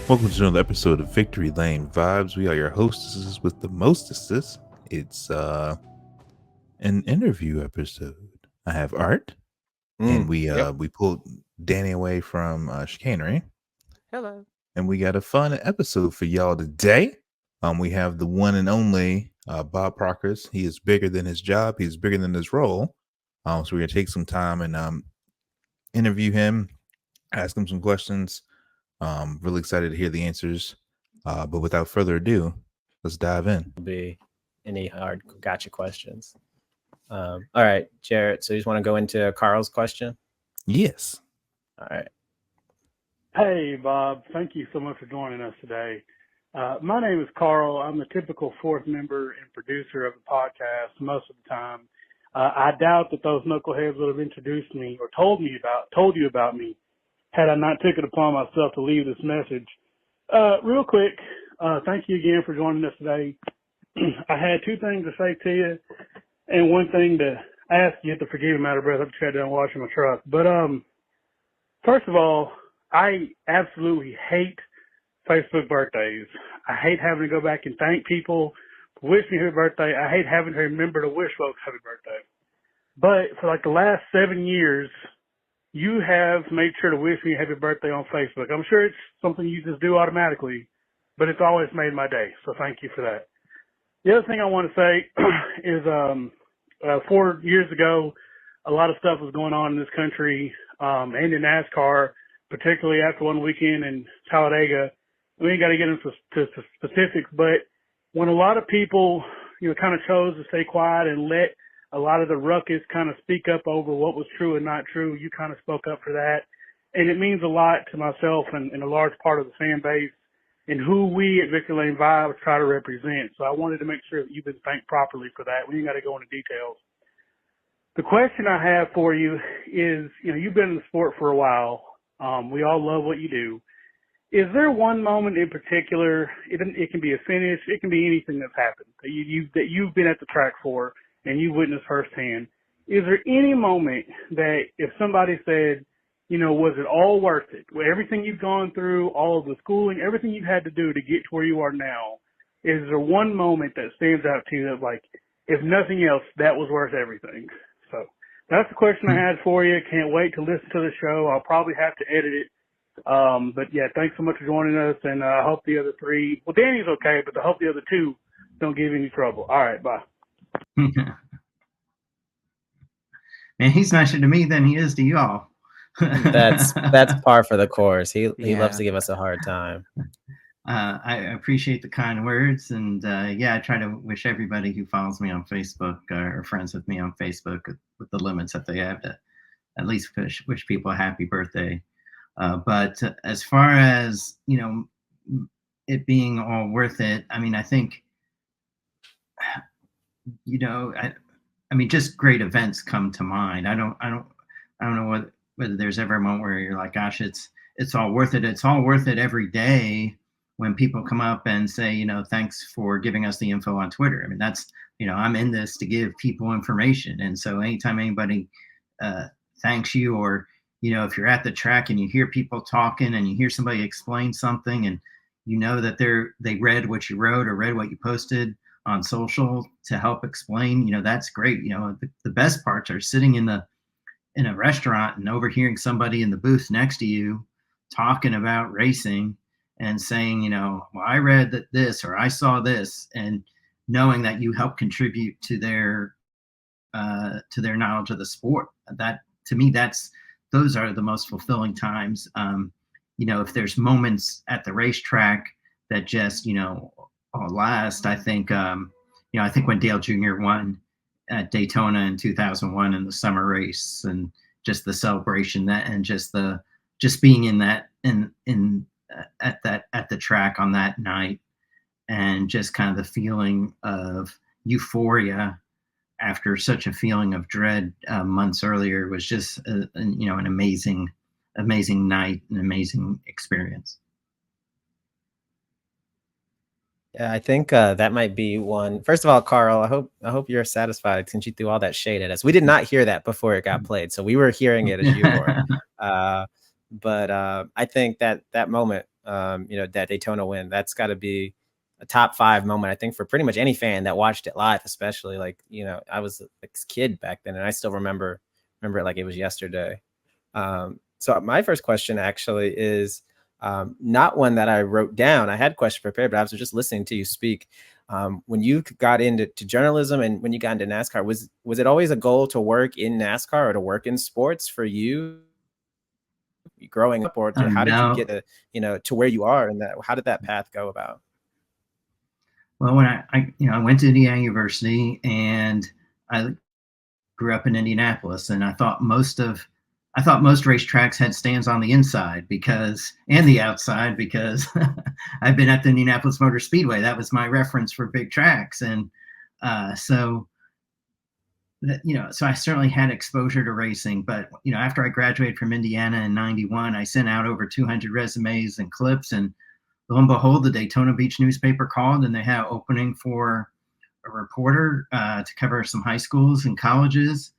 Welcome to another episode of Victory Lane Vibes. We are your hostesses with the mostesses. It's an interview episode. I have Art, and we pulled Danny away from chicanery, Hello. and we got a fun episode for y'all today. We have the one and only Bob Pockrass. He is bigger than his job. He's bigger than his role. So we're gonna take some time and interview him, ask him some questions. Really excited to hear the answers. But without further ado, let's dive in. Be any hard gotcha questions. All right, Jarrett. So you just want to go into Carl's question? Yes. All right. Hey, Bob. Thank you so much for joining us today. My name is Carl. I'm the typical fourth member and producer of the podcast most of the time. I doubt that those knuckleheads would have introduced me or told you about me had I not taken it upon myself to leave this message. Real quick, thank you again for joining us today. I had two things to say to you and one thing to ask you. To forgive me, I'm out of breath. I'm just done washing my truck. But first of all, I absolutely hate Facebook birthdays. I hate having to go back and thank people for wishing me happy birthday. I hate having to remember to wish folks happy birthday. But for like the last 7 years, you have made sure to wish me happy birthday on Facebook. I'm sure it's something you just do automatically, but it's always made my day. So thank you for that. The other thing I want to say is 4 years ago, a lot of stuff was going on in this country and in NASCAR, particularly after one weekend in Talladega. We ain't got to get into specifics, but when a lot of people, kind of chose to stay quiet and let a lot of the ruckus kind of speak up over what was true and not true, you kind of spoke up for that. And it means a lot to myself and a large part of the fan base and who we at Victory Lane Vibes try to represent. So I wanted to make sure that you've been thanked properly for that. We ain't got to go into details. The question I have for you is, you've been in the sport for a while. We all love what you do. Is there one moment in particular, it can be a finish, it can be anything that's happened, that you've been at the track for and you witnessed firsthand. Is there any moment that if somebody said, was it all worth it? With everything you've gone through, all of the schooling, everything you've had to do to get to where you are now, is there one moment that stands out to you that, like, if nothing else, that was worth everything? So that's the question I had for you. Can't wait to listen to the show. I'll probably have to edit it. But yeah, thanks so much for joining us. And I hope the other three, well, Danny's okay, but I hope the other two don't give you any trouble. All right, bye. Man, he's nicer to me than he is to y'all. That's par for the course. He loves to give us a hard time. I appreciate the kind words, and I try to wish everybody who follows me on Facebook or friends with me on Facebook, with the limits that they have, to at least wish people a happy birthday. But as far as it being all worth it, I mean, I think just great events come to mind. I don't know whether there's ever a moment where you're like, gosh, it's all worth it. It's all worth it every day when people come up and say, thanks for giving us the info on Twitter. I mean, that's, I'm in this to give people information. And so anytime anybody thanks you, or, if you're at the track and you hear people talking and you hear somebody explain something and that they read what you wrote or read what you posted on social to help explain, that's great. The best parts are sitting in a restaurant and overhearing somebody in the booth next to you talking about racing and saying, well, I read this or I saw this, and knowing that you help contribute to their knowledge of the sport. That, to me, those are the most fulfilling times. If there's moments at the racetrack that just, all last, I think, I think when Dale Jr. won at Daytona in 2001 in the summer race, and just the celebration and just being in that, at the track on that night, and just kind of the feeling of euphoria after such a feeling of dread months earlier was just an amazing night, an amazing experience. Yeah, I think that might be one. First of all, Carl, I hope you're satisfied since you threw all that shade at us. We did not hear that before it got played, so we were hearing it as you were. But I think that moment that Daytona win. That's got to be a top 5 moment, I think, for pretty much any fan that watched it live, especially like, I was a kid back then and I still remember it like it was yesterday. So my first question actually is not one that I wrote down. I had questions prepared, but I was just listening to you speak. When you got into journalism and when you got into NASCAR, was it always a goal to work in NASCAR or to work in sports for you growing up, or how did you No. get to where you are, and how did that path go about? Well, when I went to Indiana University, and I grew up in Indianapolis, and I thought most racetracks had stands on the inside and the outside because I've been at the Indianapolis Motor Speedway. That was my reference for big tracks, and so I certainly had exposure to racing. But after I graduated from Indiana in '91, I sent out over 200 resumes and clips, and lo and behold, the Daytona Beach newspaper called, and they had an opening for a reporter to cover some high schools and colleges,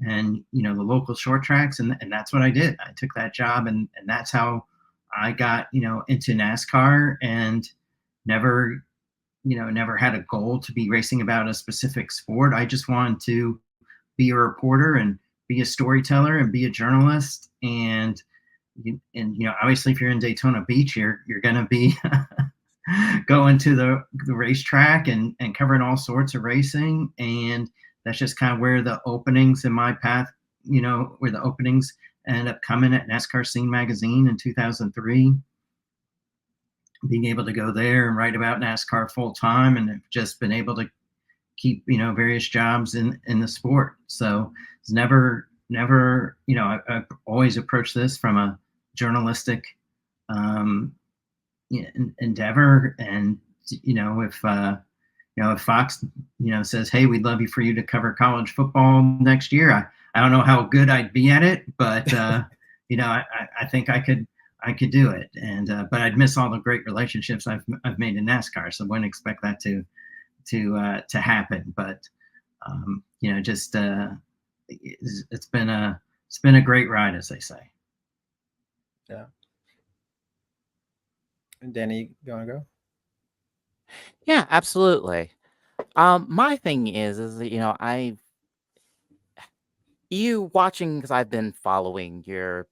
and the local short tracks, and that's what I did. I took that job, and that's how I got into NASCAR, and never had a goal to be racing about a specific sport. I just wanted to be a reporter and be a storyteller and be a journalist, and obviously if you're in Daytona Beach, you're going to be going to the racetrack and covering all sorts of racing. And that's just kind of where the openings in my path, where the openings ended up coming at NASCAR Scene magazine in 2003, being able to go there and write about NASCAR full time, and have just been able to keep, various jobs in the sport. So it's never, I've always approached this from a journalistic endeavor. And if Fox says, hey, we'd love for you to cover college football next year, I don't know how good I'd be at it, but I think I could do it. And but I'd miss all the great relationships I've made in NASCAR, so wouldn't expect that to happen. But it's been a great ride, as they say. Yeah. Danny, you want to go? Yeah, absolutely. My thing is you watching, because I've been following your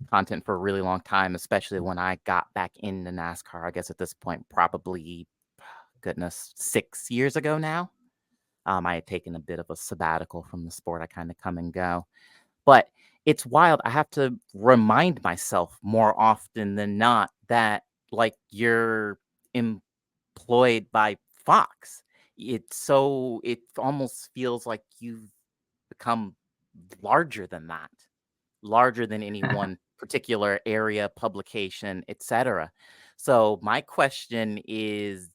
content for a really long time, especially when I got back into NASCAR. I guess at this point, probably, goodness, 6 years ago now. I had taken a bit of a sabbatical from the sport. I kind of come and go. But it's wild. I have to remind myself more often than not that, like, you're employed by Fox. It almost feels like you've become larger than that, larger than any one particular area, publication, etc. So my question is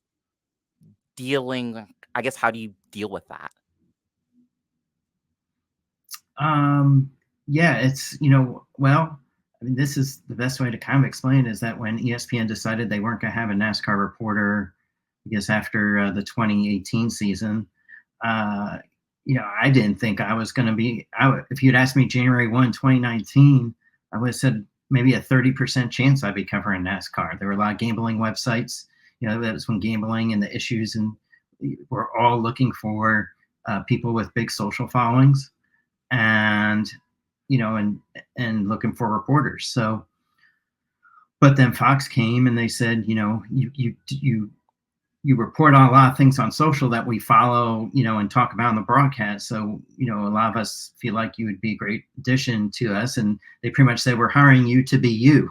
how do you deal with that? Yeah, it's, well, I mean, this is the best way to kind of explain is that when ESPN decided they weren't going to have a NASCAR reporter, I guess after the 2018 season, I didn't think I was going to be, if you'd asked me January 1, 2019, I would have said maybe a 30% chance I'd be covering NASCAR. There were a lot of gambling websites, that was when gambling and the issues, and we're all looking for people with big social followings, and and looking for reporters. So, but then Fox came and they said, you report on a lot of things on social that we follow, and talk about in the broadcast. So, a lot of us feel like you would be a great addition to us. And they pretty much said, we're hiring you to be you.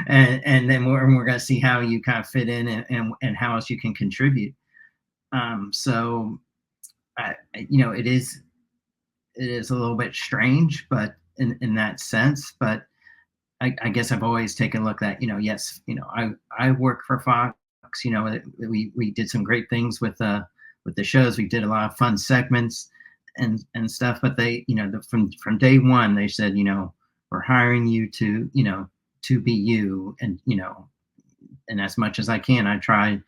and then we're going to see how you kind of fit in and how else you can contribute. So, it is a little bit strange, but in that sense, but I guess I've always taken a look at, yes, I work for Fox, we did some great things with the shows. We did a lot of fun segments and stuff, but they, from day one, they said, we're hiring you to be you. And, and as much as I can, I try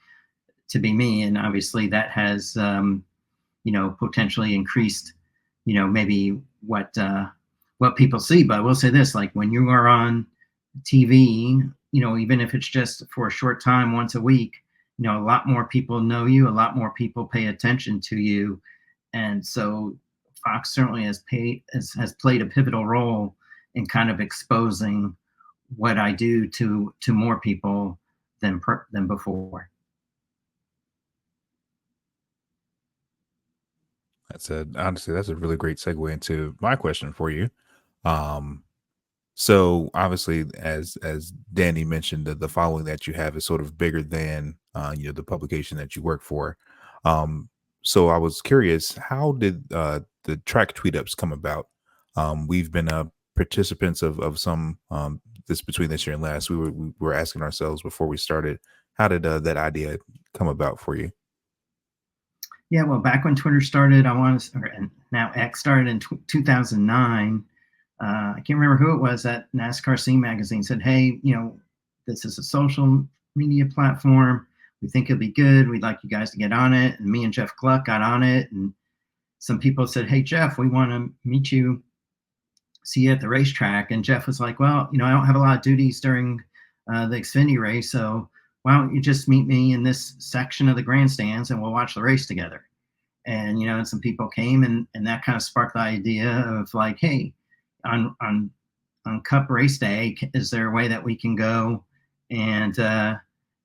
to be me. And obviously that has, potentially increased, maybe what people see. But I will say this, like when you are on TV, even if it's just for a short time once a week, a lot more people know you, a lot more people pay attention to you. And so Fox certainly has played a pivotal role in kind of exposing what I do to more people than before. Honestly, that's a really great segue into my question for you. Um, So obviously, as Danny mentioned, the following that you have is sort of bigger than the publication that you work for. Um, so I was curious, how did the track tweet ups come about? We've been participants of some this between this year and last. We were asking ourselves before we started, how did that idea come about for you? Yeah, well, back when Twitter started, and now X started in 2009. I can't remember who it was at NASCAR Scene Magazine said, "Hey, this is a social media platform. We think it'll be good. We'd like you guys to get on it." And me and Jeff Gluck got on it. And some people said, "Hey, Jeff, we want to meet you, see you at the racetrack." And Jeff was like, "Well, I don't have a lot of duties during the Xfinity race, so why don't you just meet me in this section of the grandstands and we'll watch the race together?" And some people came, and that kind of sparked the idea of like, "Hey, on Cup race day, is there a way that we can go and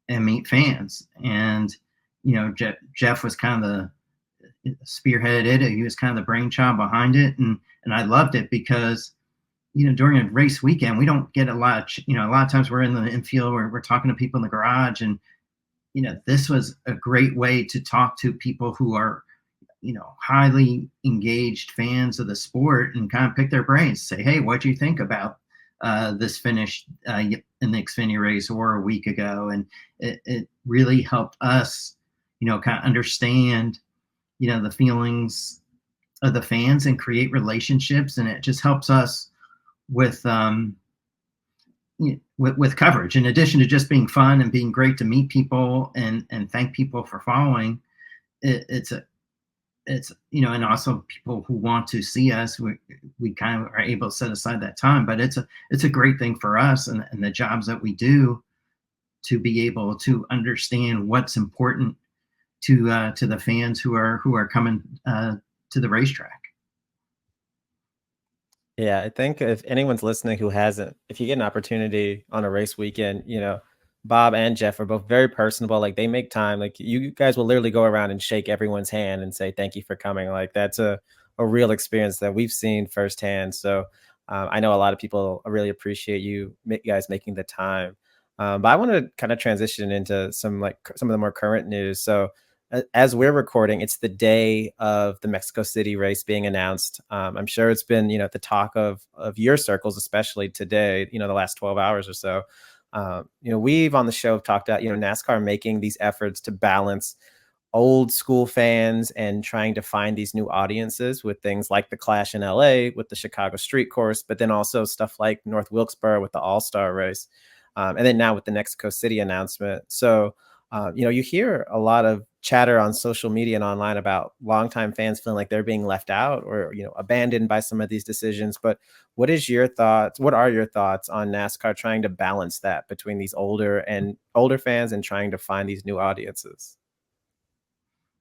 meet fans?" And Jeff was kind of the spearheaded it. He was kind of the brainchild behind it, and I loved it because during a race weekend we don't get a lot of a lot of times we're in the infield, we're talking to people in the garage, and this was a great way to talk to people who are highly engaged fans of the sport and kind of pick their brains, say, "Hey, what do you think about this finish in the Xfinity race or a week ago?" And it really helped us, kind of understand, the feelings of the fans and create relationships. And it just helps us with coverage, in addition to just being fun and being great to meet people and thank people for following. It's and also people who want to see us, we kind of are able to set aside that time. But it's a great thing for us and the jobs that we do to be able to understand what's important to the fans who are coming to the racetrack. Yeah, I think if anyone's listening who hasn't, if you get an opportunity on a race weekend, Bob and Jeff are both very personable. Like, they make time. Like, you guys will literally go around and shake everyone's hand and say thank you for coming. Like, that's a real experience that we've seen firsthand. So I know a lot of people really appreciate you guys making the time. But I want to kind of transition into some of the more current news. So as we're recording, it's the day of the Mexico City race being announced. I'm sure it's been, the talk of your circles, especially today, the last 12 hours or so. We've on the show have talked about, NASCAR making these efforts to balance old school fans and trying to find these new audiences with things like the Clash in LA with the Chicago Street Course, but then also stuff like North Wilkesboro with the All-Star race. And then now with the Mexico City announcement. So, you hear a lot of chatter on social media and online about longtime fans feeling like they're being left out or, abandoned by some of these decisions. But what are your thoughts on NASCAR trying to balance that between these older fans and trying to find these new audiences?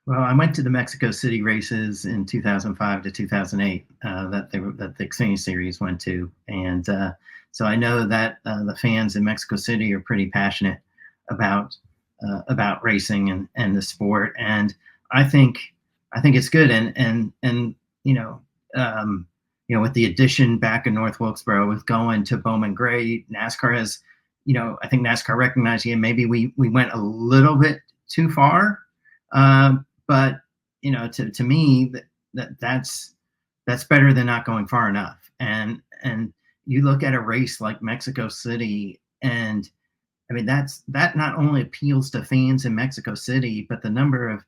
Well, I went to the Mexico City races in 2005 to 2008 that the Xfinity Series went to, and so I know that the fans in Mexico City are pretty passionate about racing and the sport, and I think it's good. And with the addition back in North Wilkesboro with going to Bowman Gray, NASCAR has, I think NASCAR recognized, maybe we went a little bit too far. But to me, that's better than not going far enough. And you look at a race like Mexico City, and I mean that not only appeals to fans in Mexico City, but the number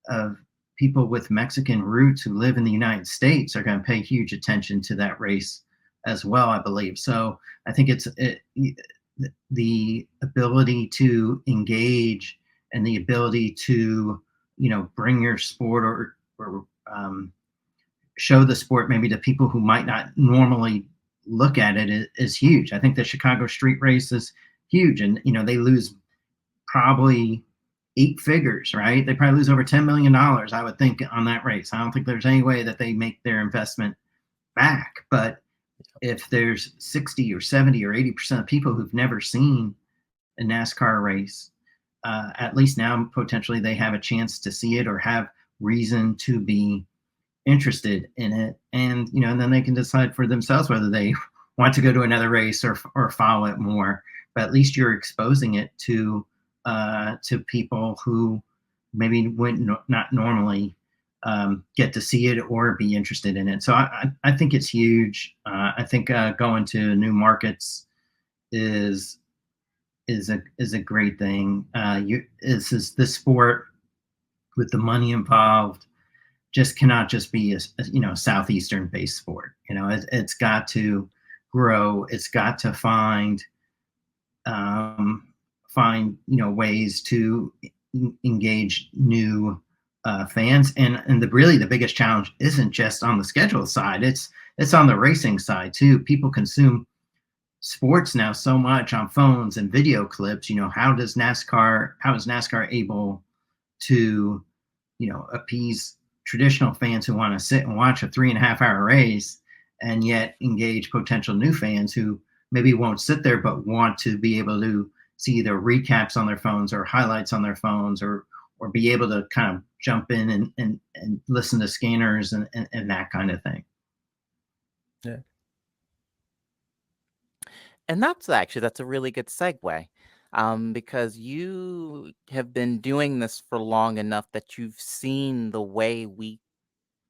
of people with Mexican roots who live in the United States are going to pay huge attention to that race as well, I believe. So I think it's the ability to engage and the ability to bring your sport or show the sport maybe to people who might not normally look at it is huge. I think the Chicago Street Race is huge. And, they lose probably 8 figures, right? They probably lose over $10 million, I would think, on that race. I don't think there's any way that they make their investment back. But if there's 60 or 70 or 80% of people who've never seen a NASCAR race, at least now potentially they have a chance to see it or have reason to be interested in it. And, and then they can decide for themselves whether they want to go to another race or follow it more. But at least you're exposing it to people who maybe would not normally get to see it or be interested in it. So I think it's huge. I think going to new markets is a great thing. This sport with the money involved just cannot just be a Southeastern based sport. It's got to grow. It's got to find ways to engage new fans. And the biggest challenge isn't just on the schedule side. It's on the racing side too. People consume sports now so much on phones and video clips. How is NASCAR able to, appease traditional fans who want to sit and watch a 3.5-hour race and yet engage potential new fans who maybe won't sit there, but want to be able to see either recaps on their phones or highlights on their phones, or be able to kind of jump in and listen to scanners and that kind of thing. Yeah. And that's a really good segue, because you have been doing this for long enough that you've seen the way we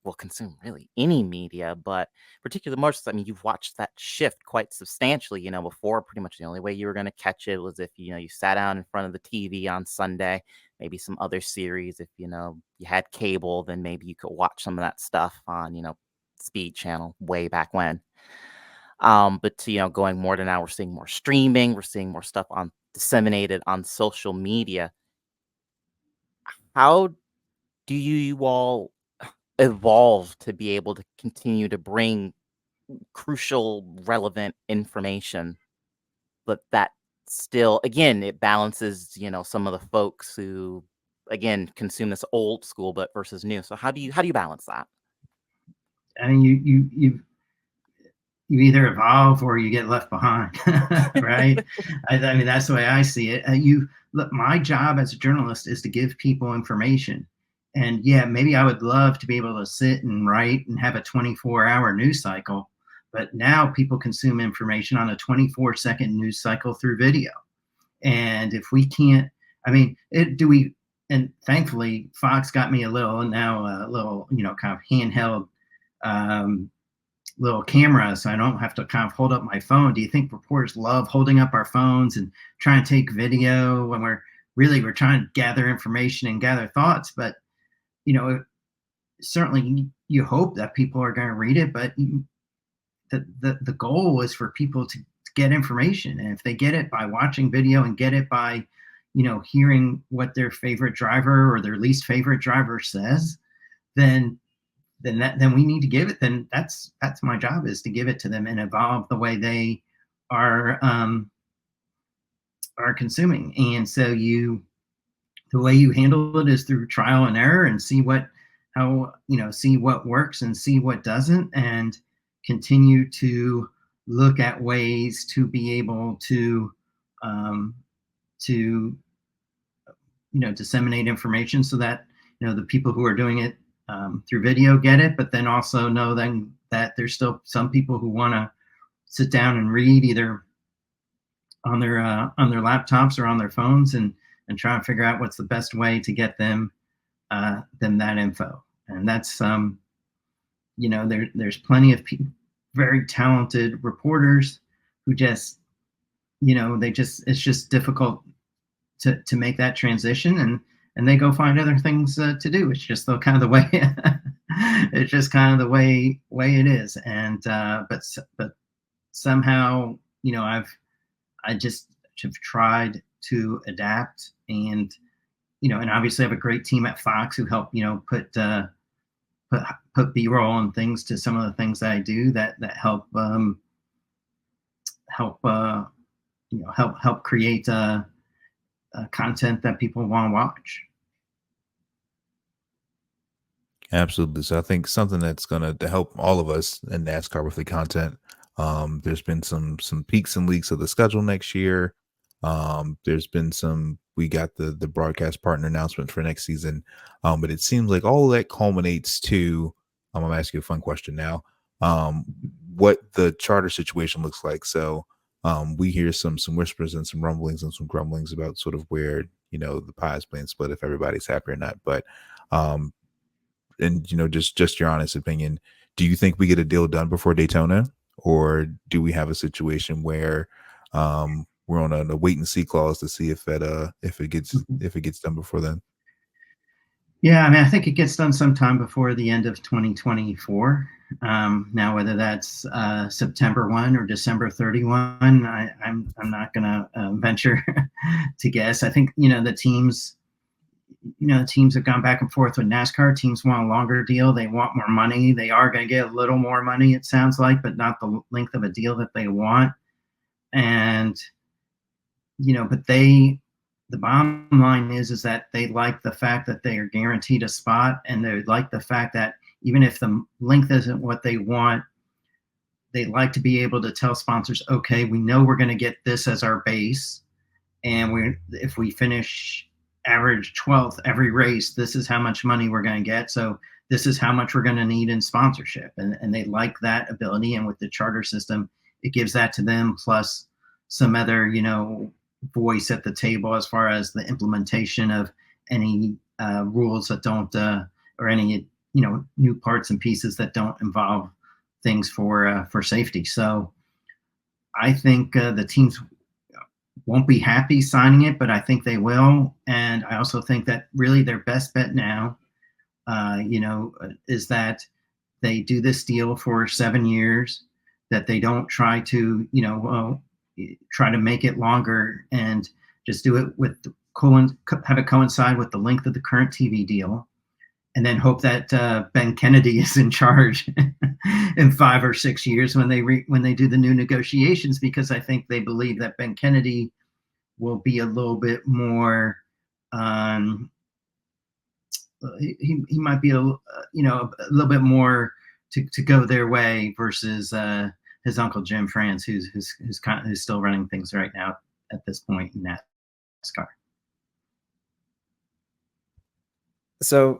will consume really any media, but particularly more so, you've watched that shift quite substantially. Before, pretty much the only way you were going to catch it was if, you sat down in front of the TV on Sunday, maybe some other series. If, you had cable, then maybe you could watch some of that stuff on, Speed Channel way back when. But to, going more to now, we're seeing more streaming, we're seeing more stuff disseminated on social media. How do you all evolve to be able to continue to bring crucial, relevant information, but that still, again, it balances, some of the folks who, again, consume this old school, but versus new. So how do you balance that? I mean, you either evolve or you get left behind, right? I mean, that's the way I see it. Look, my job as a journalist is to give people information. And yeah, maybe I would love to be able to sit and write and have a 24-hour news cycle, but now people consume information on a 24-second news cycle through video. And if we can't, and thankfully Fox got me a little kind of handheld little camera, so I don't have to kind of hold up my phone. Do you think reporters love holding up our phones and trying to take video when we're trying to gather information and gather thoughts? But certainly you hope that people are going to read it, but the goal is for people to get information. And if they get it by watching video and get it by hearing what their favorite driver or their least favorite driver says, then we need to give it. Then that's my job, is to give it to them and evolve the way they are consuming. And so the way you handle it is through trial and error, and see what works and see what doesn't, and continue to look at ways to be able to disseminate information so that the people who are doing it through video get it, but then also know then that there's still some people who want to sit down and read either on their laptops or on their phones, and try and figure out what's the best way to get them that info. And that's there's plenty of very talented reporters who just it's just difficult to make that transition, and they go find other things to do. It's just the kind of the way it's just kind of the way it is. And but somehow I just have tried to adapt, and and obviously I have a great team at Fox who help put B-roll and things to some of the things that I do that help help create content that people want to watch. Absolutely. So I think something that's gonna to help all of us in NASCAR with the content. There's been some peaks and leaks of the schedule next year. There's been some. We got the broadcast partner announcement for next season. But it seems like all of that culminates to. I'm gonna ask you a fun question now. Um, what the charter situation looks like. So we hear some whispers and some rumblings and some grumblings about sort of where the pie is being split, if everybody's happy or not. But um and just your honest opinion, do you think we get a deal done before Daytona, or do we have a situation where we're on a wait and see clause to see if it gets done before then? Yeah, I mean, I think it gets done sometime before the end of 2024. Now, whether that's September 1 or December 31, I'm not going to venture to guess. I think the teams have gone back and forth with NASCAR. Teams want a longer deal. They want more money. They are going to get a little more money, it sounds like, but not the length of a deal that they want. And but the bottom line is that they like the fact that they are guaranteed a spot, and they like the fact that even if the length isn't what they want, they like to be able to tell sponsors, okay, we know we're going to get this as our base, and if we finish average 12th every race, this is how much money we're going to get. So this is how much we're going to need in sponsorship, and they like that ability. And with the charter system, it gives that to them, plus some other voice at the table as far as the implementation of any rules that don't or any new parts and pieces that don't involve things for safety. So I think the teams won't be happy signing it, but I think they will. And I also think that really their best bet now is that they do this deal for 7 years, that they don't try to try to make it longer, and just do it have it coincide with the length of the current TV deal, and then hope that Ben Kennedy is in charge in 5 or 6 years when they do the new negotiations, because I think they believe that Ben Kennedy will be a little bit more. He might be a little bit more to go their way versus his uncle Jim France, who's still running things right now at this point in NASCAR. So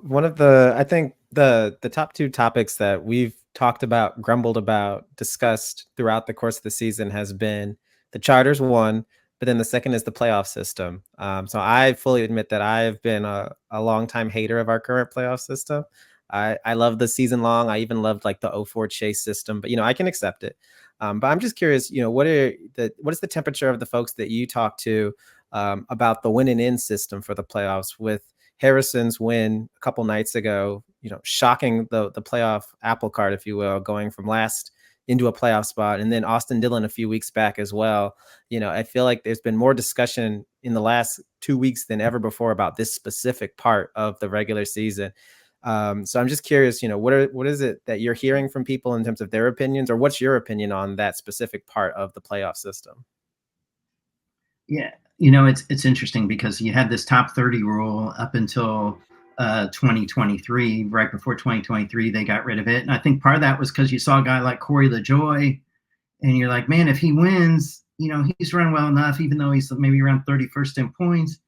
I think the top two topics that we've talked about, grumbled about, discussed throughout the course of the season has been the charters, one, but then the second is the playoff system. So I fully admit that I've been a longtime hater of our current playoff system. I love the season long. I even loved like the 04 chase system, but I can accept it. But I'm just curious, what is the temperature of the folks that you talk to about the win and in system for the playoffs, with Harrison's win a couple nights ago, shocking the playoff apple cart, if you will, going from last into a playoff spot, and then Austin Dillon a few weeks back as well. I feel like there's been more discussion in the last 2 weeks than ever before about this specific part of the regular season. So I'm just curious, what is it that you're hearing from people in terms of their opinions, or what's your opinion on that specific part of the playoff system? Yeah, it's interesting because you had this top 30 rule up until 2023. Right before 2023, they got rid of it, and I think part of that was because you saw a guy like Corey LaJoie, and you're like, man, if he wins, he's run well enough, even though he's maybe around 31st in points,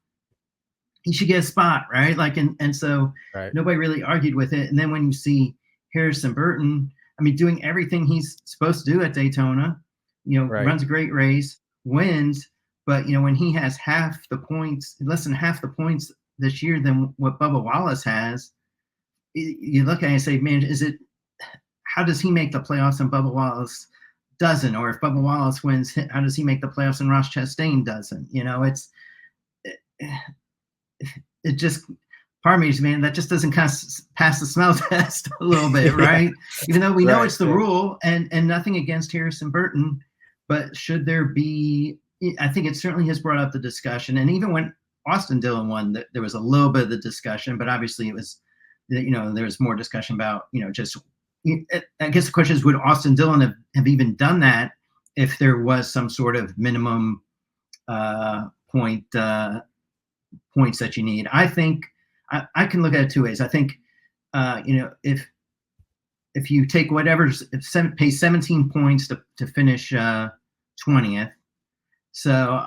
he should get a spot, right? Like, and so right. Nobody really argued with it. And then when you see Harrison Burton, doing everything he's supposed to do at Daytona, right. Runs a great race, wins, but when he has less than half the points this year than what Bubba Wallace has, you look at it and say, man, how does he make the playoffs and Bubba Wallace doesn't? Or if Bubba Wallace wins, how does he make the playoffs and Ross Chastain doesn't? It just, part of me is, man, that just doesn't pass the smell test a little bit, right? Even though we know it's the rule, and nothing against Harrison Burton, but should there be, I think it certainly has brought up the discussion. And even when Austin Dillon won, there was a little bit of the discussion, but obviously it was, there was more discussion about, just, I guess the question is, would Austin Dillon have even done that if there was some sort of minimum points that you need. I think I can look at it two ways. I think if you take whatever's pay 17 points to finish 20th, so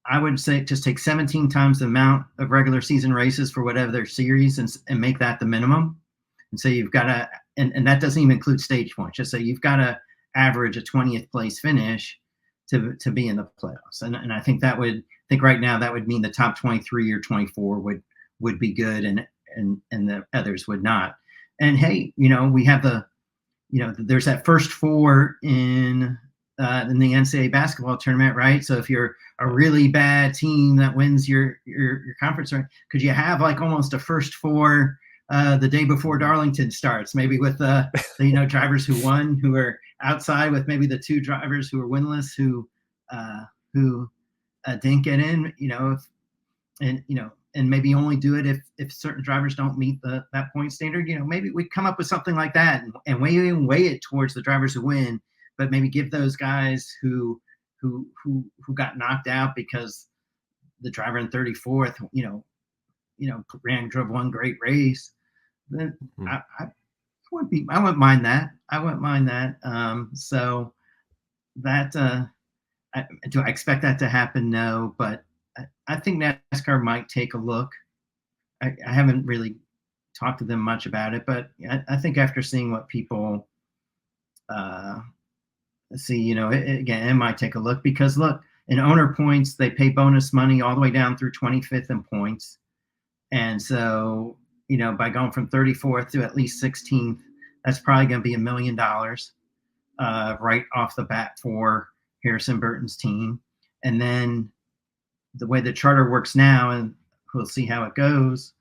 I would say just take 17 times the amount of regular season races for whatever their series and make that the minimum. And so you've got to, and that doesn't even include stage points. Just so you've got to average a 20th place finish to be in the playoffs. And I think right now that would mean the top 23 or 24 would be good and the others would not. And hey, we have there's that first four in the NCAA basketball tournament, right? So if you're a really bad team that wins your conference, could you have like almost a first four the day before Darlington starts, maybe with the drivers who won, who are outside, with maybe the two drivers who are winless who didn't get in, and maybe only do it if certain drivers don't meet that point standard. Maybe we come up with something like that and weigh it towards the drivers who win, but maybe give those guys who got knocked out because the driver in 34th, drove one great race. Then I wouldn't mind that. So that do I expect that to happen? No, but I think NASCAR might take a look. I haven't really talked to them much about it, but I think after seeing what people see, it might take a look, because look, in owner points, they pay bonus money all the way down through 25th in points. And so, by going from 34th to at least 16th, that's probably going to be $1 million right off the bat for Harrison Burton's team. And then the way the charter works now, and we'll see how it goes,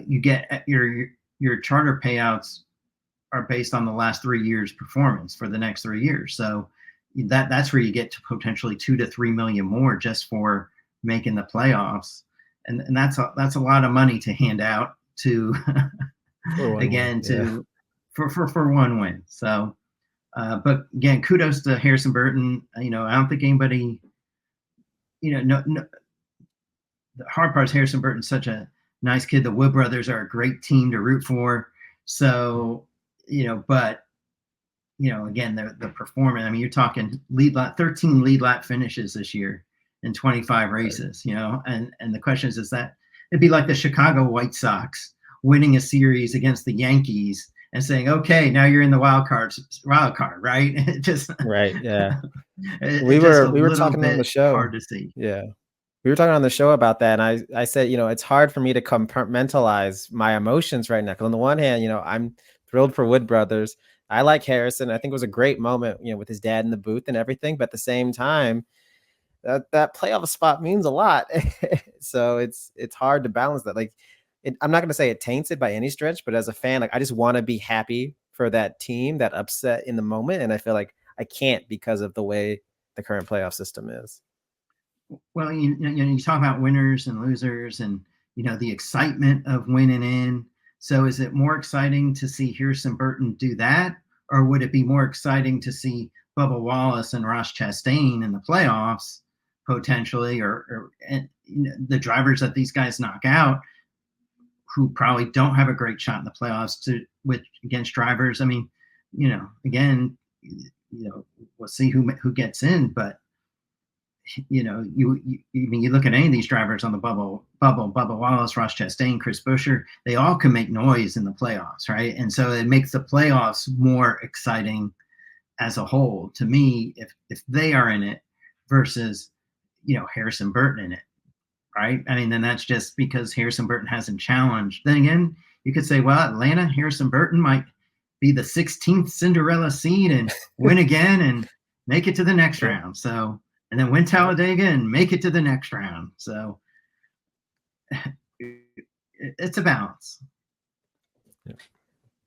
you get your charter payouts are based on the last 3 years' performance for the next 3 years. So that's where you get to potentially $2 to $3 million more just for making the playoffs, and that's a lot of money to hand out to for one win. So, but again, kudos to Harrison Burton. I don't think anybody, no. The hard part is Harrison Burton's such a nice kid. The Wood brothers are a great team to root for. So, but again, the performance. I mean, you're talking 13 lead lap finishes this year in 25 races. And the question is that it'd be like the Chicago White Sox winning a series against the Yankees and saying, "Okay, now you're in the wild card, right?" Right, yeah. We were talking on the show. Hard to see. Yeah. We were talking on the show about that, and I said, it's hard for me to compartmentalize my emotions right now. Because on the one hand, I'm thrilled for Wood Brothers. I like Harrison. I think it was a great moment, with his dad in the booth and everything. But at the same time, that playoff spot means a lot. So it's hard to balance that. Like, I'm not going to say it taints it by any stretch, but as a fan, like, I just want to be happy for that team that upset in the moment, and I feel like I can't because of the way the current playoff system is. Well, you talk about winners and losers, and the excitement of winning in. So, is it more exciting to see Harrison Burton do that, or would it be more exciting to see Bubba Wallace and Ross Chastain in the playoffs potentially, or the drivers that these guys knock out, who probably don't have a great shot in the playoffs against drivers? I mean, again, we'll see who gets in, but you look at any of these drivers on the Bubba Wallace, Ross Chastain, Chris Buescher, they all can make noise in the playoffs, right? And so it makes the playoffs more exciting as a whole to me if they are in it versus Harrison Burton in it, right? I mean, then that's just because Harrison Burton hasn't challenged. Then again, you could say, well, Atlanta, Harrison Burton might be the 16th Cinderella seed and win again and make it to the next round. So, and then win Talladega and make it to the next round. So it's a balance.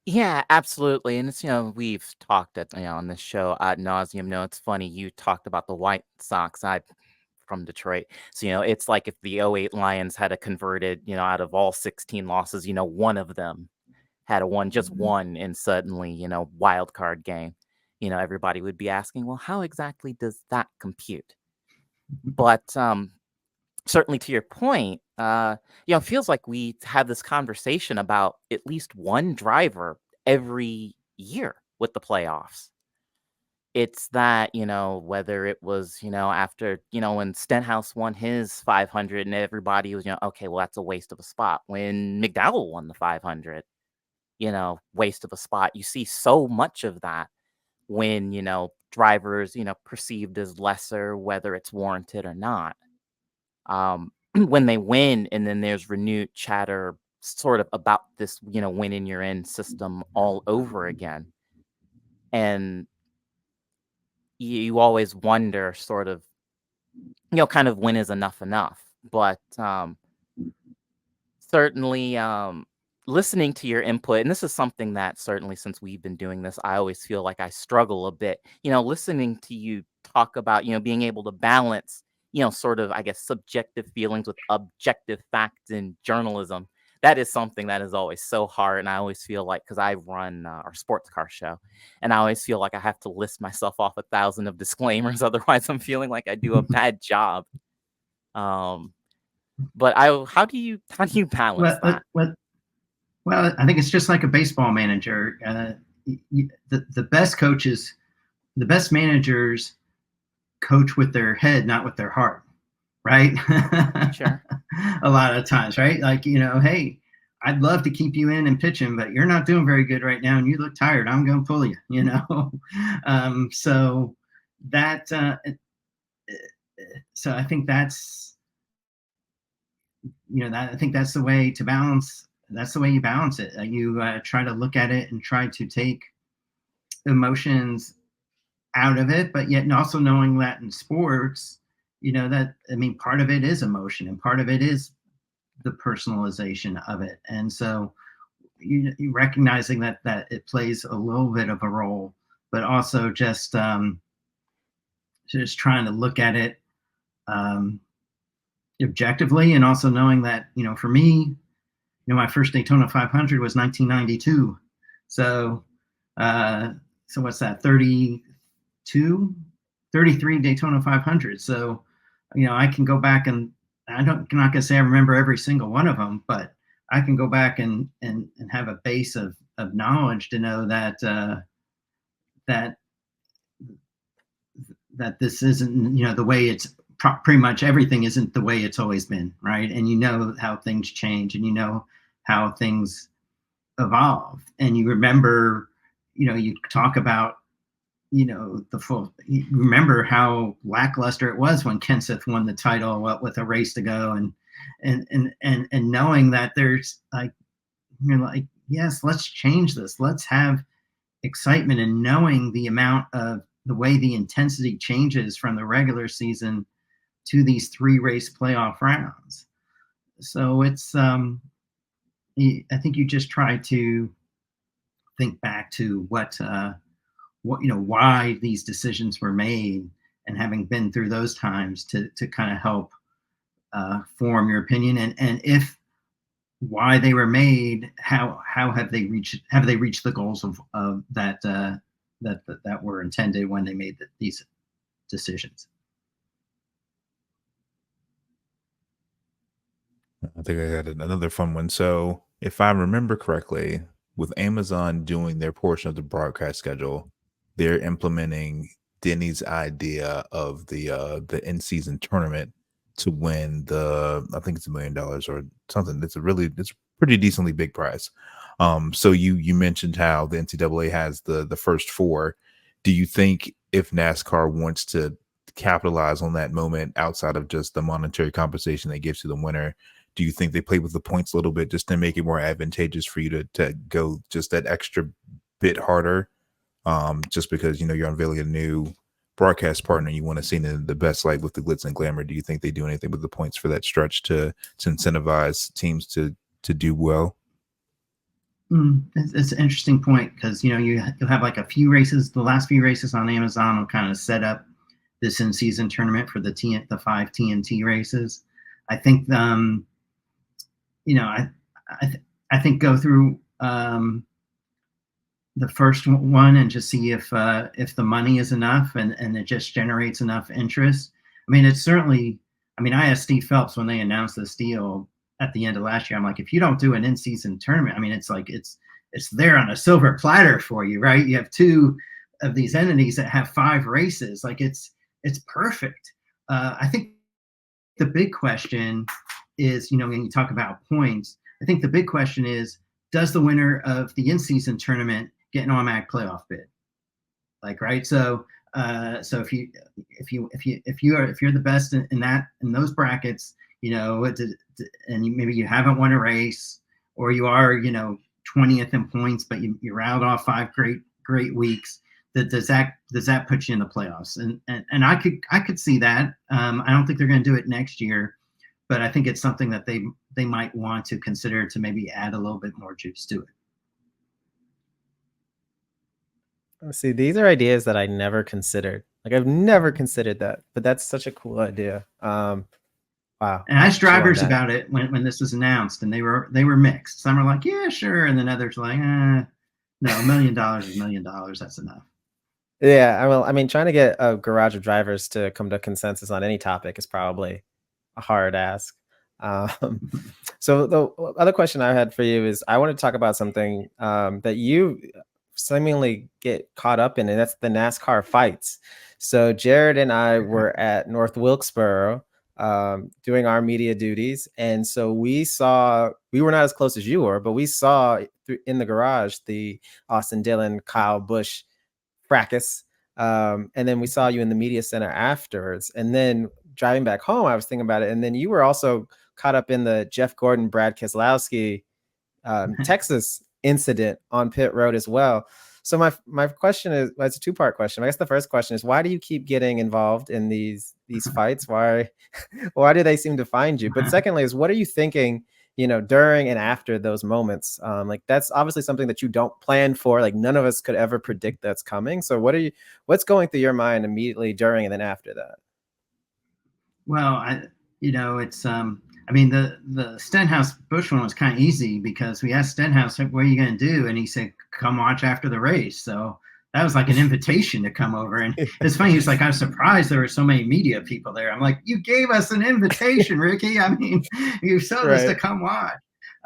Yeah, absolutely. And it's, we've talked on this show ad nauseum. It's funny. You talked about the White Sox. I'm from Detroit. So, it's like if the 08 Lions had a converted, out of all 16 losses, one of them had just one, and suddenly, wild card game, everybody would be asking, well, how exactly does that compute? But certainly to your point, it feels like we have this conversation about at least one driver every year with the playoffs. It's that, whether it was, after, when Stenhouse won his 500 and everybody was, okay, well, that's a waste of a spot. When McDowell won the 500, waste of a spot. You see so much of that when, drivers, perceived as lesser, whether it's warranted or not. When they win and then there's renewed chatter sort of about this, winning you're in system all over again. And you always wonder sort of, kind of when is enough enough. But certainly listening to your input, and this is something that certainly since we've been doing this, I always feel like I struggle a bit, listening to you talk about, being able to balance, sort of, I guess, subjective feelings with objective facts in journalism. That is something that is always so hard. And I always feel like, because I run our sports car show, and I always feel like I have to list myself off 1,000 of disclaimers. Otherwise, I'm feeling like I do a bad job. But how do you balance that? Well, I think it's just like a baseball manager. The best coaches, the best managers coach with their head, not with their heart, right? Sure. A lot of times, right? Like, hey, I'd love to keep you in and pitching, but you're not doing very good right now and you look tired. I'm going to pull you, So that, so I think that's, I think that's the way to balance. That's the way you balance it. You try to look at it and try to take emotions out of it, but yet also knowing that in sports, part of it is emotion and part of it is the personalization of it. And so you recognizing that it plays a little bit of a role, but also just trying to look at it objectively, and also knowing that, for me, my first Daytona 500 was 1992. So what's that? 33 Daytona 500. So, I can go back and I'm not going to say I remember every single one of them, but I can go back and have a base of knowledge to know that that this isn't, the way it's pretty much everything isn't the way it's always been, right? And how things change, and how things evolve, and you remember, you talk about, you remember how lackluster it was when Kenseth won the title with a race to go, and knowing that there's yes, let's change this, let's have excitement, and knowing the amount of the way the intensity changes from the regular season to these 3 race playoff rounds. So it's I think you just try to think back to what why these decisions were made, and having been through those times to kind of help form your opinion, and if why they were made, how have they reached the goals of that were intended when they made these decisions. I think I had another fun one. So, if I remember correctly, with Amazon doing their portion of the broadcast schedule, they're implementing Denny's idea of the in-season tournament to win I think it's $1 million or something. It's pretty decently big prize. So you mentioned how the NCAA has the first 4. Do you think if NASCAR wants to capitalize on that moment outside of just the monetary compensation they give to the winner, do you think they play with the points a little bit just to make it more advantageous for you to go just that extra bit harder? Just because, you're unveiling a new broadcast partner, you want to see the best light with the glitz and glamour. Do you think they do anything with the points for that stretch to incentivize teams to do well? It's an interesting point, because you'll have like a few races. The last few races on Amazon will kind of set up this in-season tournament for the 5 TNT races. I think I think go through the first one and just see if the money is enough and it just generates enough interest. I mean, it's certainly. I mean, I asked Steve Phelps when they announced this deal at the end of last year. I'm like, if you don't do an in-season tournament, I mean, it's like it's there on a silver platter for you, right? You have two of these entities that have 5 races. Like it's perfect. I think the big question is, you know, when you talk about points, I think the big question is, does the winner of the in-season tournament get an automatic playoff bid? Like, right? So if you're the best in those brackets, you know, and maybe you haven't won a race, or you are, you know, 20th in points, but you rattled off 5 great weeks. Does that put you in the playoffs? And I could see that. I don't think they're going to do it next year, but I think it's something that they might want to consider to maybe add a little bit more juice to it. See, these are ideas that I never considered. Like I've never considered that, but that's such a cool idea. Wow. And I asked drivers about it when this was announced, and they were mixed. Some are like, yeah, sure, and then others like, no, $1 million is $1 million. That's enough. Yeah, I mean, trying to get a garage of drivers to come to consensus on any topic is probably a hard ask. So the other question I had for you is, I want to talk about something that you seemingly get caught up in, and that's the NASCAR fights. So Jared and I were at North Wilkesboro doing our media duties, and so we were not as close as you were, but we saw in the garage the Austin Dillon, Kyle Busch fracas, and then we saw you in the media center afterwards. And then driving back home, I was thinking about it, and then you were also caught up in the Jeff Gordon, Brad Keselowski Texas incident on pit road as well. So my question is, well, it's a 2-part question. I guess the first question is, why do you keep getting involved in these fights? Why do they seem to find you? But secondly is, what are you thinking, you know, during and after those moments? Like that's obviously something that you don't plan for. Like none of us could ever predict that's coming. So what's going through your mind immediately during and then after that? Well, it's I mean, the Stenhouse Busch one was kind of easy because we asked Stenhouse, what are you going to do? And he said, come watch after the race. So that was like an invitation to come over. And it's funny. He was like, I'm surprised there were so many media people there. I'm like, you gave us an invitation, Ricky. I mean, you told us to come watch.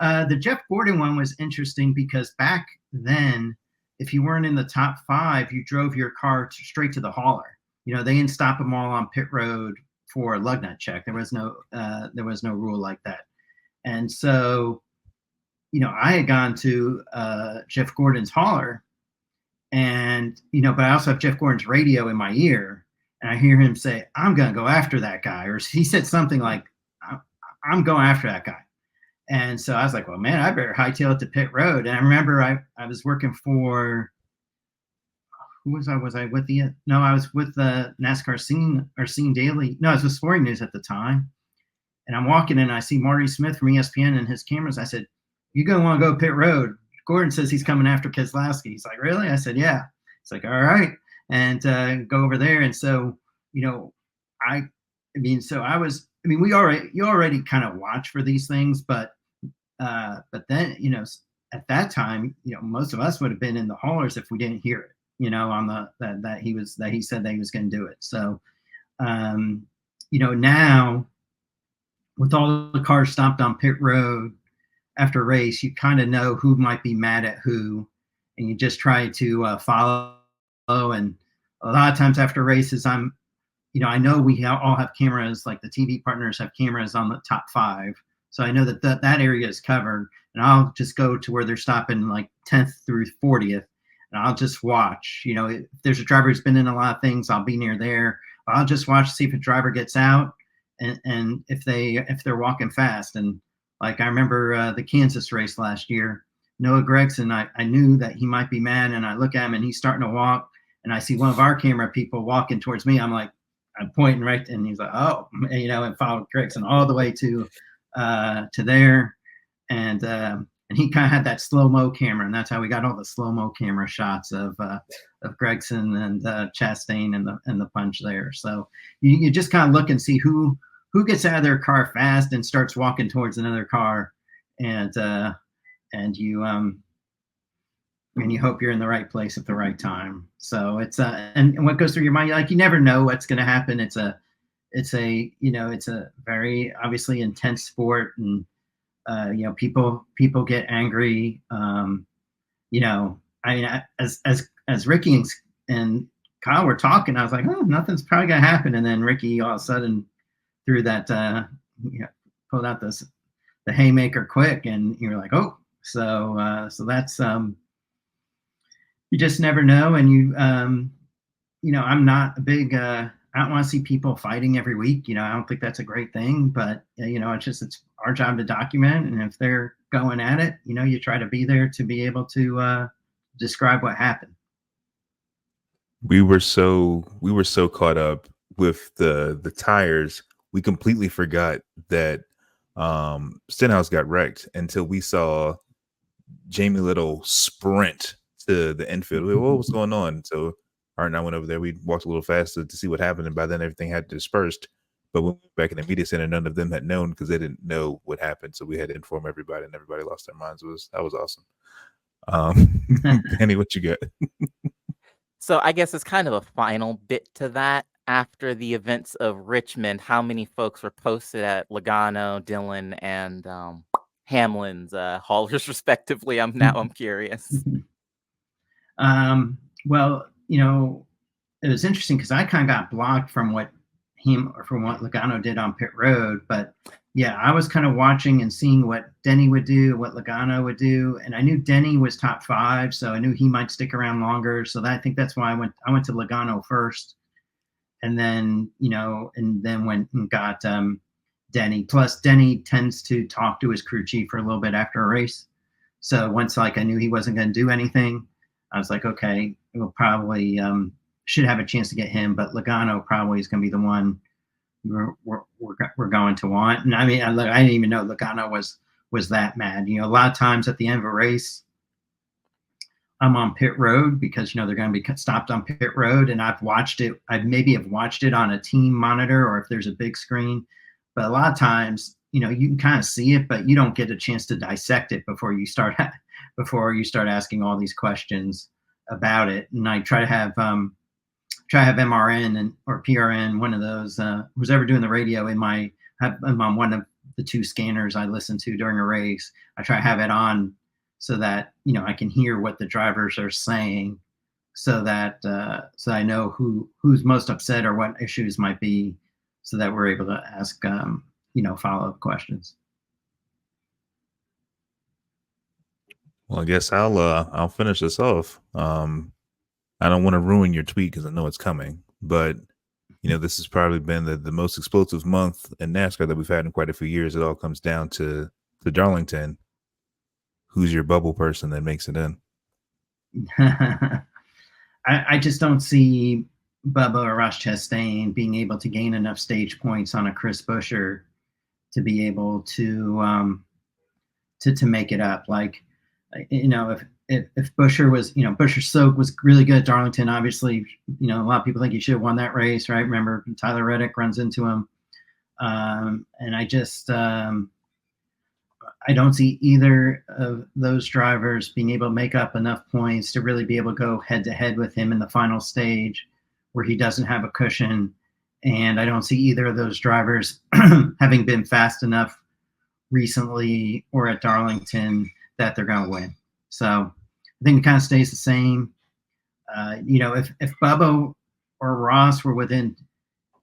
The Jeff Gordon one was interesting because back then, if you weren't in the top 5, you drove your car straight to the hauler. You know, they didn't stop them all on pit road for a lug nut check. There was no rule like that. And so, you know, I had gone to Jeff Gordon's hauler, and, you know, but I also have Jeff Gordon's radio in my ear, and I hear him say, I'm going to go after that guy. Or he said something like, I'm going after that guy. And so I was like, well, man, I better hightail it to pit road. And I remember I was working for, who was I? Was I with the? No, I was with the NASCAR Scene Daily. No, I was with Sporting News at the time. And I'm walking in, and I see Marty Smith from ESPN and his cameras. I said, "You gonna want to go pit road? Gordon says he's coming after Keselowski." He's like, "Really?" I said, "Yeah." It's like, "All right," and go over there. And so, you know, you already kind of watch for these things, but then, you know, at that time, you know, most of us would have been in the haulers if we didn't hear it. You know, on that he said that he was going to do it. So, you know, now with all the cars stopped on pit road after race, you kind of know who might be mad at who, and you just try to follow. And a lot of times after races, I know we all have cameras, like the TV partners have cameras on the top 5. So I know that area is covered, and I'll just go to where they're stopping like 10th through 40th. And I'll just watch. You know, if there's a driver who's been in a lot of things, I'll be near there. I'll just watch to see if a driver gets out, and if they're walking fast. And like I remember the Kansas race last year, Noah Gregson, I knew that he might be mad, and I look at him and he's starting to walk, and I see one of our camera people walking towards me. I'm pointing right, and he's like, oh, you know, and followed Gregson all the way to there, and he kind of had that slow-mo camera, and that's how we got all the slow-mo camera shots of Gregson and Chastain and the punch there. So you just kind of look and see who gets out of their car fast and starts walking towards another car, and you hope you're in the right place at the right time. So it's and what goes through your mind, like, you never know what's going to happen. It's a it's a very obviously intense sport, and people get angry. I mean, as Ricky and Kyle were talking, I was like, oh, nothing's probably gonna happen, and then Ricky all of a sudden threw that pulled out the haymaker quick, and you're like, oh, so that's you just never know. And I'm not a big I don't want to see people fighting every week. I don't think that's a great thing, but it's our job to document, and if they're going at it, you try to be there to be able to describe what happened. We were so caught up with the tires, we completely forgot that Stenhouse got wrecked until we saw Jamie Little sprint to the infield. What was going on? So Art and I went over there. We walked a little faster to see what happened, and by then everything had dispersed. But when we went back in the media center, none of them had known because they didn't know what happened. So we had to inform everybody, and everybody lost their minds. That was awesome. Danny, what you got? So I guess it's kind of a final bit to that. After the events of Richmond, how many folks were posted at Logano, Dillon, and Hamlin's haulers respectively? I'm curious. Well, it was interesting because I kind of got blocked from what Logano did on pit road, but yeah, I was kind of watching and seeing what Denny would do, what Logano would do, and I knew Denny was top 5, so I knew he might stick around longer. So I think that's why I went to Logano first, and then went and got Denny. Plus, Denny tends to talk to his crew chief for a little bit after a race, so once I knew he wasn't going to do anything, I was like, okay, we'll probably should have a chance to get him, but Logano probably is going to be the one we're going to want. And I mean, I didn't even know Logano was that mad. A lot of times at the end of a race, I'm on pit road because they're going to be stopped on pit road, and I've watched it. I maybe have watched it on a team monitor or if there's a big screen, but a lot of times, you can kind of see it, but you don't get a chance to dissect it before you start asking all these questions about it. And I try to have MRN or PRN, one of those, who's ever doing the radio I'm on one of the 2 scanners I listen to during a race. I try to have it on so that, I can hear what the drivers are saying, so that I know who's most upset or what issues might be, so that we're able to ask, follow-up questions. Well, I guess I'll finish this off. I don't want to ruin your tweet because I know it's coming, but this has probably been the most explosive month in NASCAR that we've had in quite a few years. It all comes down to Darlington. Who's your bubble person that makes it in? I just don't see Bubba or Ross Chastain being able to gain enough stage points on a Chris Buescher to be able to make it up. Like, if Buescher was, Buescher Soak was really good at Darlington. Obviously, a lot of people think he should have won that race, right? Remember, Tyler Reddick runs into him. And I just, I don't see either of those drivers being able to make up enough points to really be able to go head to head with him in the final stage where he doesn't have a cushion. And I don't see either of those drivers having been fast enough recently or at Darlington that they're going to win. So I think it kind of stays the same. If Bubba or Ross were within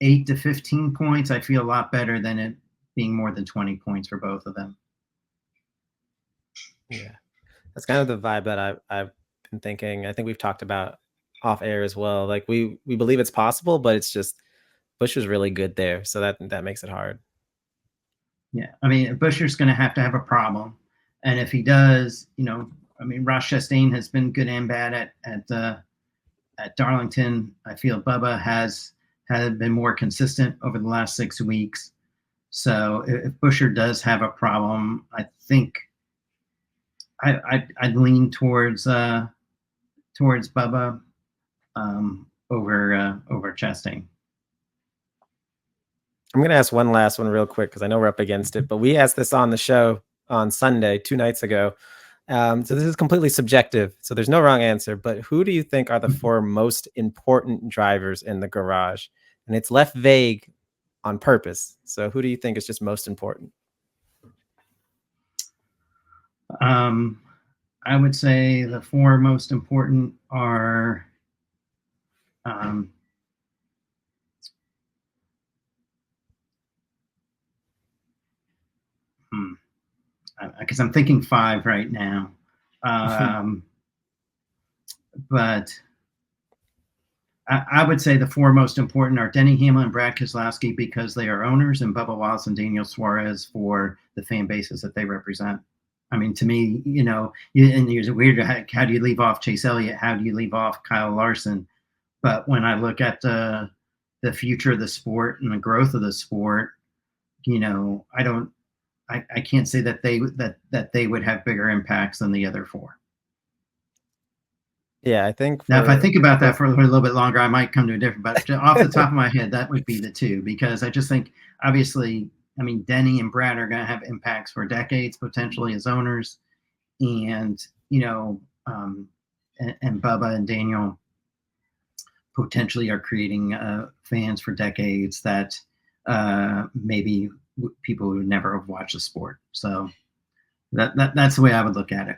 8 to 15 points, I feel a lot better than it being more than 20 points for both of them. Yeah, that's kind of the vibe that I've been thinking. I think we've talked about off air as well. Like we believe it's possible, but it's just Buescher's really good there, so that makes it hard. Yeah, I mean, Buescher's going to have a problem, and if he does, Ross Chastain has been good and bad at Darlington. I feel Bubba has been more consistent over the last 6 weeks. So if Buescher does have a problem, I think I'd lean towards Bubba over Chastain. I'm going to ask one last one real quick because I know we're up against it, but we asked this on the show on Sunday, 2 nights ago. So this is completely subjective, so there's no wrong answer, but who do you think are the 4 most important drivers in the garage? And it's left vague on purpose. So who do you think is just most important? I would say the 4 most important are because I'm thinking 5 right now. But I would say the 4 most important are Denny Hamlin and Brad Keselowski because they are owners, and Bubba Wallace and Daniel Suarez for the fan bases that they represent. I mean, to me, and it's weird. How do you leave off Chase Elliott? How do you leave off Kyle Larson? But when I look at the future of the sport and the growth of the sport, I can't say that they would have bigger impacts than the other 4. Yeah, I think now if I think about that for a little bit longer, I might come to a different. But off the top of my head, that would be the 2 because I just think obviously, I mean, Denny and Brad are going to have impacts for decades potentially as owners, and and Bubba and Daniel potentially are creating fans for decades that maybe people would never have watched the sport. So that's the way I would look at it.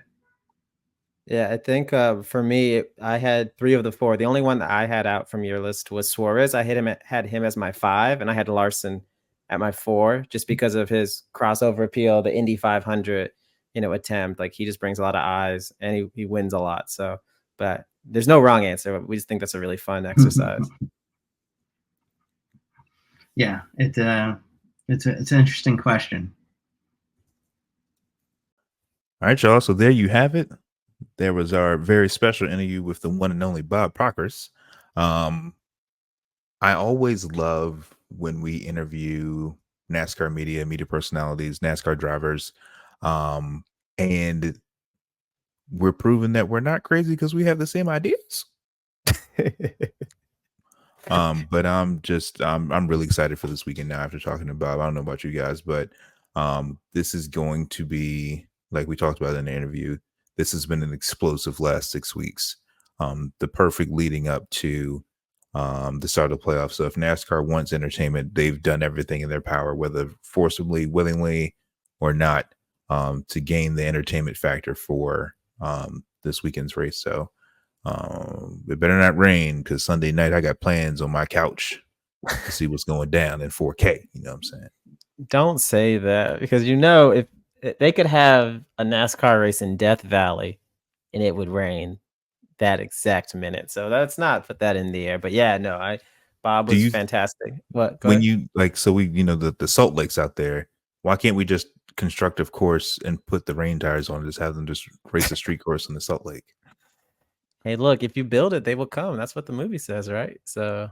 Yeah, I think for me, I had 3 of the 4. The only one that I had out from your list was Suarez. I had him as my 5, and I had Larson at my 4, just because of his crossover appeal, the Indy 500, attempt. Like he just brings a lot of eyes, and he wins a lot. So, but there's no wrong answer. We just think that's a really fun exercise. Yeah, it's an interesting question. All right, y'all. So there you have it. There was our very special interview with the one and only Bob Pockrass. I always love when we interview NASCAR media personalities, NASCAR drivers, and we're proving that we're not crazy because we have the same ideas. But I'm really excited for this weekend now after talking to Bob. I don't know about you guys, but this is going to be, like we talked about in the interview, this has been an explosive last 6 weeks. The perfect leading up to the start of the playoffs. So if NASCAR wants entertainment, they've done everything in their power, whether forcibly, willingly, or not, to gain the entertainment factor for this weekend's race. So it better not rain because Sunday night I got plans on my couch to see what's going down in 4K. You know what I'm saying? Don't say that, because if they could have a NASCAR race in Death Valley and it would rain that exact minute. So let's not put that in the air. But yeah, no, Bob was fantastic. What? When you the Salt Lakes out there, why can't we just construct a course and put the rain tires on and just have them just race a street course in the Salt Lake? Hey, look, if you build it, they will come. That's what the movie says, right? So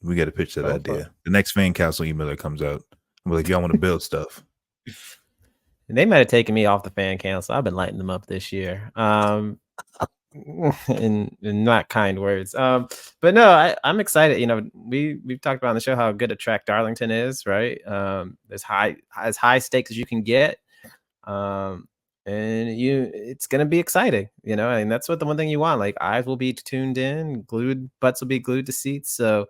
we got to pitch that idea. The next fan council email that comes out, I'm like, y'all want to build stuff. And they might have taken me off the fan council. I've been lighting them up this year. In not kind words. But no, I'm excited. We've talked about on the show how good a track Darlington is, right? As high stakes as you can get. And it's gonna be exciting, and that's what the one thing you want. Like, eyes will be tuned in, butts will be glued to seats. So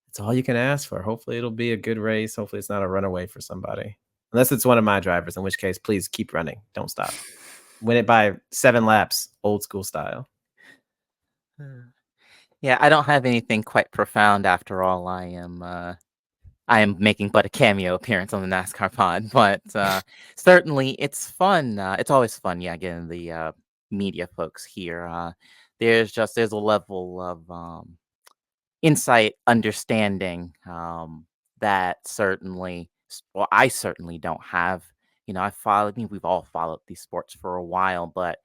it's all you can ask for. Hopefully it'll be a good race. Hopefully it's not a runaway for somebody. Unless it's one of my drivers, in which case, please keep running. Don't stop. Win it by 7 laps, old school style. Yeah, I don't have anything quite profound after all. I am making but a cameo appearance on the NASCAR pod, but certainly it's fun. It's always fun, getting the media folks here. There's a level of insight, understanding that certainly, well, I certainly don't have. We've all followed these sports for a while, but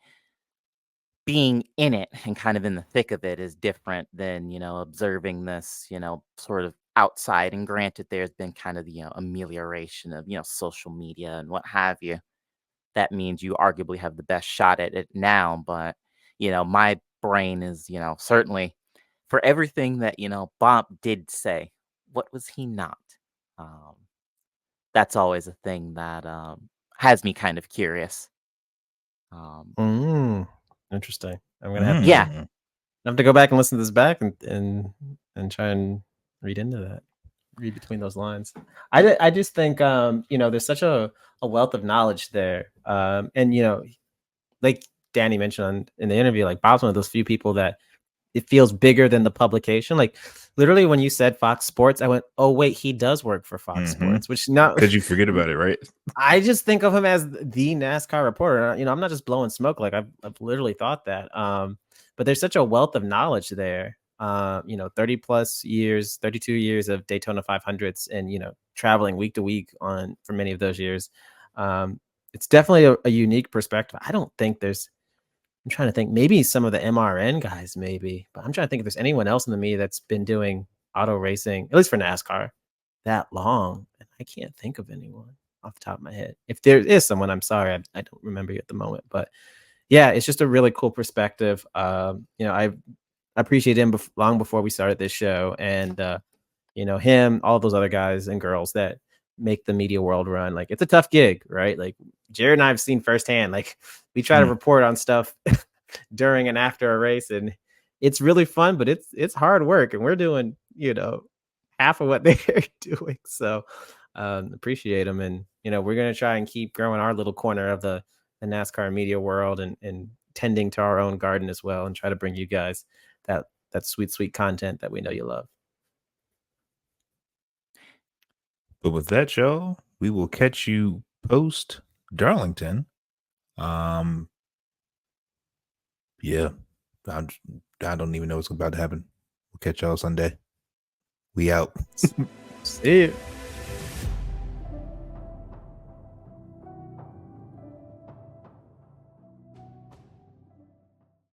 being in it and kind of in the thick of it is different than, observing this, sort of outside. And granted, there's been kind of the amelioration of, social media and what have you. That means you arguably have the best shot at it now. But, my brain is, certainly for everything that, Bob did say, what was he not? That's always a thing that has me kind of curious. Interesting. I'm gonna have to go back and listen to this back and try and read into that. read between those lines. I just think there's such a wealth of knowledge there, and like Danny mentioned in the interview, like Bob's one of those few people that it feels bigger than the publication. Like literally when you said Fox Sports, I went, oh wait, he does work for Fox Sports, which not because you forget about it, right? I just think of him as the NASCAR reporter. I'm not just blowing smoke. Like I've literally thought that. But there's such a wealth of knowledge there. 30 plus years, 32 years of Daytona 500s, and traveling week to week for many of those years. It's definitely a unique perspective. I don't think I'm trying to think, maybe some of the MRN guys, maybe, but I'm trying to think if there's anyone else in the media that's been doing auto racing, at least for NASCAR, that long. And I can't think of anyone off the top of my head. If there is someone, I'm sorry, I don't remember you at the moment, but yeah, it's just a really cool perspective. I appreciate him long before we started this show, and him, all those other guys and girls that make the media world run. Like it's a tough gig, right? Like Jared and I have seen firsthand. Like we try to report on stuff during and after a race, and it's really fun, but it's hard work, and we're doing half of what they're doing. So appreciate them, and we're gonna try and keep growing our little corner of the NASCAR media world, and tending to our own garden as well, and try to bring you guys that sweet content that we know you love. But with that, y'all, we will catch you post Darlington. Yeah, I don't even know what's about to happen. We'll catch y'all Sunday. We out. See you.